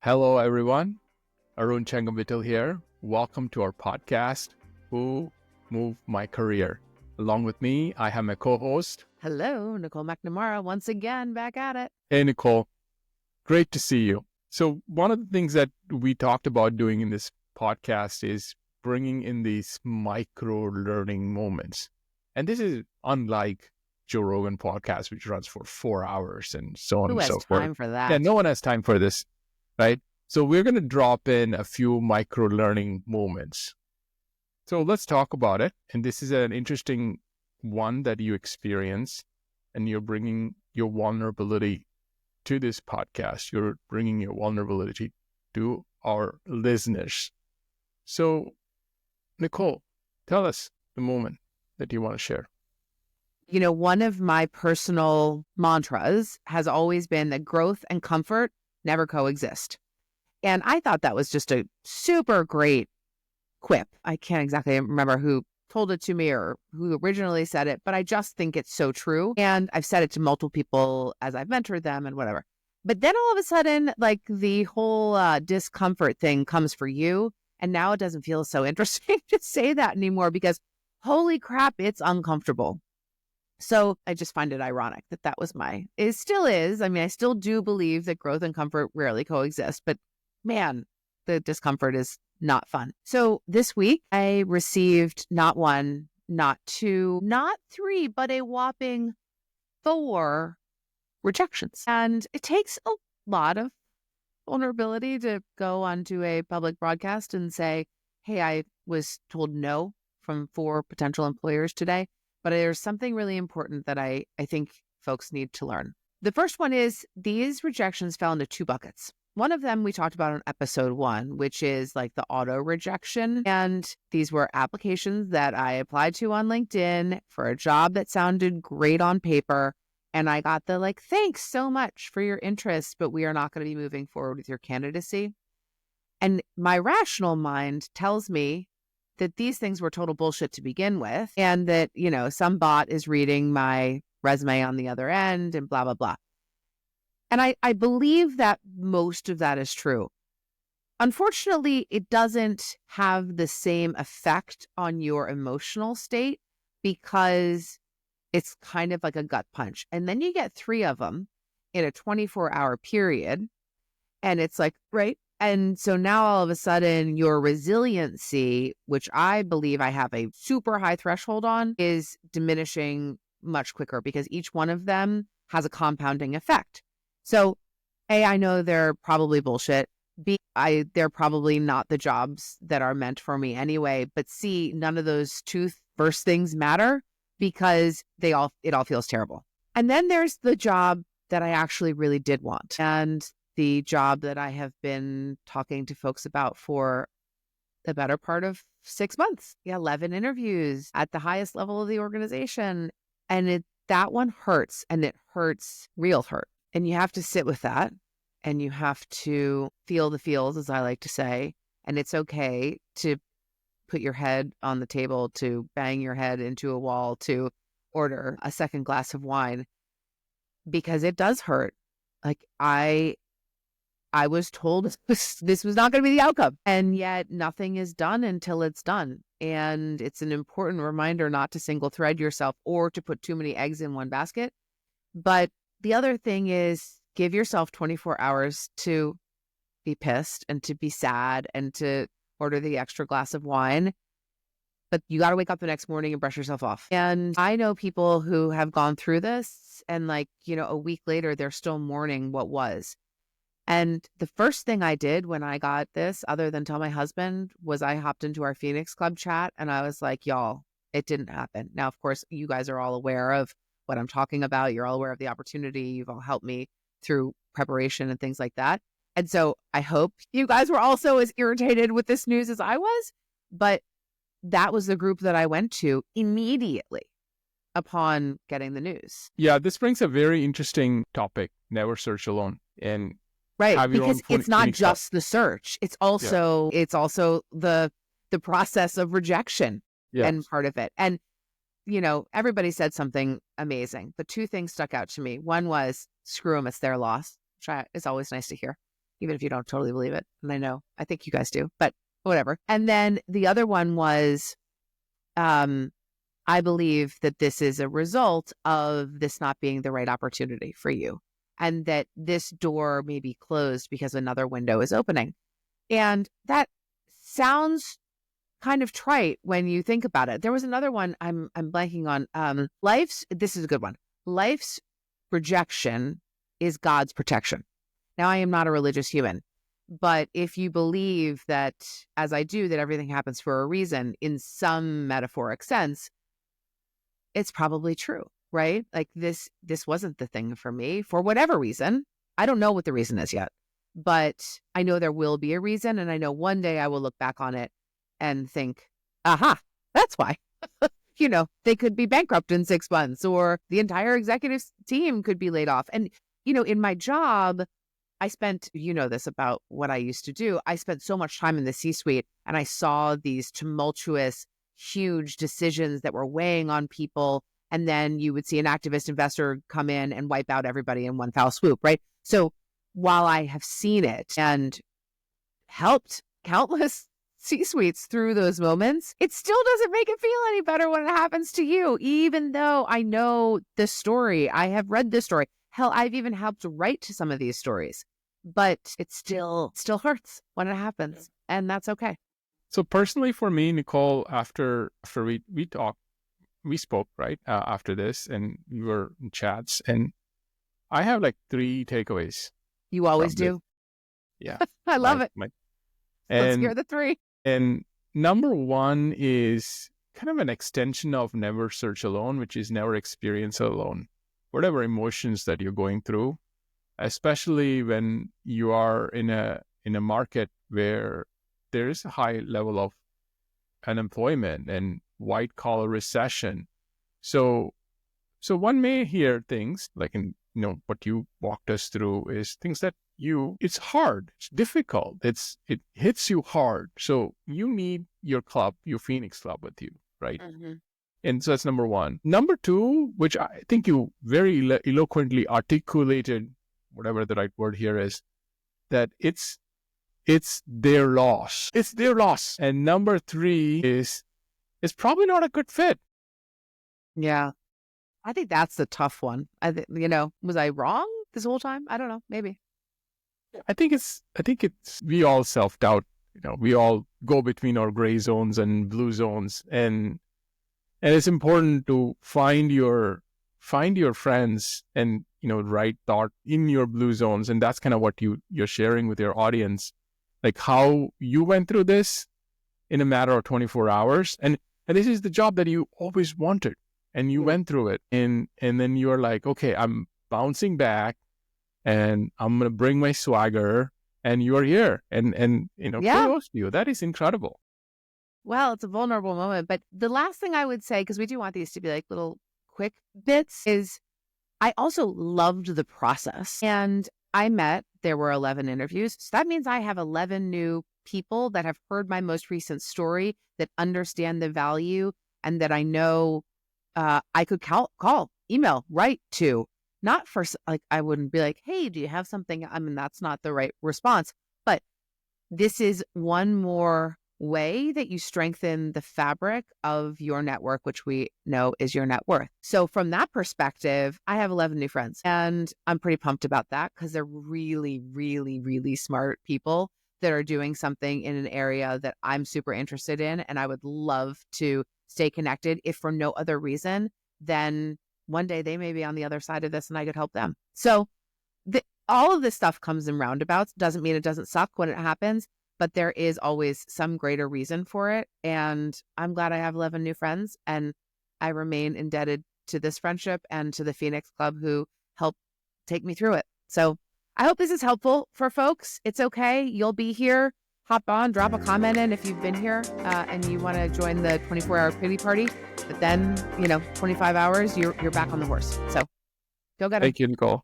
Hello, everyone. Arun here. Welcome to our podcast, Who Moved My Career. Along with me, I have my co-host. Hello, Nicole McNamara, once again, back at it. Hey, Nicole. Great to see you. So one of the things that we talked about doing in this podcast is bringing in these micro learning moments. And this is unlike Joe Rogan podcast, which runs for 4 hours and so on Who and so has forth. time for that? Yeah, no one has time for this, right? So we're going to drop in a few micro learning moments. So let's talk about it. And this is an interesting one that you experience, and you're bringing your vulnerability to this podcast. You're bringing your vulnerability to our listeners. So, Nicole, tell us the moment that you want to share. You know, one of my personal mantras has always been that growth and comfort never coexist. And I thought that was just a super great quip. I can't exactly remember who told it to me or who originally said it, but I just think it's so true. And I've said it to multiple people as I've mentored them and whatever. But then all of a sudden, like the whole discomfort thing comes for you. And now it doesn't feel so interesting to say that anymore because holy crap, it's uncomfortable. So I just find it ironic that was it still is. I mean, I still do believe that growth and comfort rarely coexist, but man, the discomfort is not fun. So this week I received not one, not two, not three, but a whopping 4 rejections. And it takes a lot of vulnerability to go onto a public broadcast and say, hey, I was told no from 4 potential employers today. But there's something really important that I think folks need to learn. The first one is these rejections fell into 2 buckets. One of them we talked about in episode 1, which is like the auto rejection. And these were applications that I applied to on LinkedIn for a job that sounded great on paper. And I got the thanks so much for your interest, but we are not going to be moving forward with your candidacy. And my rational mind tells me that these things were total bullshit to begin with. And that, some bot is reading my resume on the other end and blah, blah, blah. And I believe that most of that is true. Unfortunately, it doesn't have the same effect on your emotional state because it's kind of like a gut punch. And then you get 3 of them in a 24-hour period. And it's like, right. And so now all of a sudden your resiliency, which I believe I have a super high threshold on, is diminishing much quicker because each one of them has a compounding effect. So A, I know they're probably bullshit. B, they're probably not the jobs that are meant for me anyway. But C, none of those 2 first things matter because it all feels terrible. And then there's the job that I actually really did want. And the job that I have been talking to folks about for the better part of 6 months. 11 interviews at the highest level of the organization. And that one hurts, and it hurts real hurt. And you have to sit with that, and you have to feel the feels, as I like to say. And it's okay to put your head on the table, to bang your head into a wall, to order a second glass of wine, because it does hurt. Like I was told this was not going to be the outcome, and yet nothing is done until it's done. And it's an important reminder not to single thread yourself or to put too many eggs in one basket. But the other thing is give yourself 24 hours to be pissed and to be sad and to order the extra glass of wine. But you got to wake up the next morning and brush yourself off. And I know people who have gone through this and a week later, they're still mourning what was. And the first thing I did when I got this, other than tell my husband, was I hopped into our Phoenix Club chat and I was like, y'all, it didn't happen. Now, of course, you guys are all aware of what I'm talking about. You're all aware of the opportunity. You've all helped me through preparation and things like that. And so I hope you guys were also as irritated with this news as I was. But that was the group that I went to immediately upon getting the news. Yeah, this brings a very interesting topic, never search alone. And right, because it's not just the search. It's also the process of rejection and part of it. And everybody said something amazing, but 2 things stuck out to me. One was, screw them, it's their loss, which is always nice to hear. even if you don't totally believe it. And I think you guys do, but whatever. And then the other one was, I believe that this is a result of this not being the right opportunity for you, and that this door may be closed because another window is opening. And that sounds kind of trite when you think about it. There was another one I'm blanking on. This is a good one. Life's rejection is God's protection. Now, I am not a religious human, but if you believe that, as I do, that everything happens for a reason in some metaphoric sense, it's probably true, right? Like this wasn't the thing for me for whatever reason. I don't know what the reason is yet, but I know there will be a reason. And I know one day I will look back on it and think, aha, that's why. They could be bankrupt in 6 months, or the entire executive team could be laid off. And, in my job, I spent, this about what I used to do. I spent so much time in the C-suite, and I saw these tumultuous, huge decisions that were weighing on people. And then you would see an activist investor come in and wipe out everybody in one foul swoop, right? So while I have seen it and helped countless C-suites through those moments, it still doesn't make it feel any better when it happens to you, even though I know the story. I have read this story. Hell, I've even helped write to some of these stories, but it still hurts when it happens, and that's okay. So personally for me, Nicole, after we talked, we spoke, right, after this, and we were in chats, and I have like 3 takeaways. You always do? Yeah. I love it. Let's hear the 3. And number 1 is kind of an extension of never search alone, which is never experience alone. Whatever emotions that you're going through, especially when you are in a market where there is a high level of unemployment and white collar recession. So one may hear things like what you walked us through is things that it's hard, it's difficult, it hits you hard. So you need your Phoenix Club with you, right? Mm-hmm. And so that's number 1. Number 2, which I think you very eloquently articulated, whatever the right word here is, that it's their loss. It's their loss. And number 3 is it's probably not a good fit. Yeah. I think that's the tough one. Was I wrong this whole time? I don't know. Maybe. I think it's we all self-doubt. We all go between our gray zones and blue zones, and it's important to find your friends and right thought in your blue zones, and that's kind of what you're sharing with your audience, like how you went through this in a matter of 24 hours, and this is the job that you always wanted, and you went through it, and then you're like, okay, I'm bouncing back, and I'm gonna bring my swagger, and you're here, and kudos to you. That is incredible. Well, it's a vulnerable moment. But the last thing I would say, because we do want these to be like little quick bits, is I also loved the process. And there were 11 interviews. So that means I have 11 new people that have heard my most recent story, that understand the value, and that I know I could call, email, write to. Not for, like, I wouldn't be like, hey, do you have something? I mean, that's not the right response. But this is one more way that you strengthen the fabric of your network, which we know is your net worth. So from that perspective, I have 11 new friends, and I'm pretty pumped about that, because they're really, really, really smart people that are doing something in an area that I'm super interested in. And I would love to stay connected, if for no other reason than one day they may be on the other side of this and I could help them. So all of this stuff comes in roundabouts. Doesn't mean it doesn't suck when it happens, but there is always some greater reason for it. And I'm glad I have 11 new friends, and I remain indebted to this friendship and to the Phoenix Club, who helped take me through it. So I hope this is helpful for folks. It's okay. You'll be here. Hop on, drop a comment in if you've been here and you want to join the 24-hour pity party. But then, 25 hours, you're back on the horse. So go get it. Thank you, Nicole.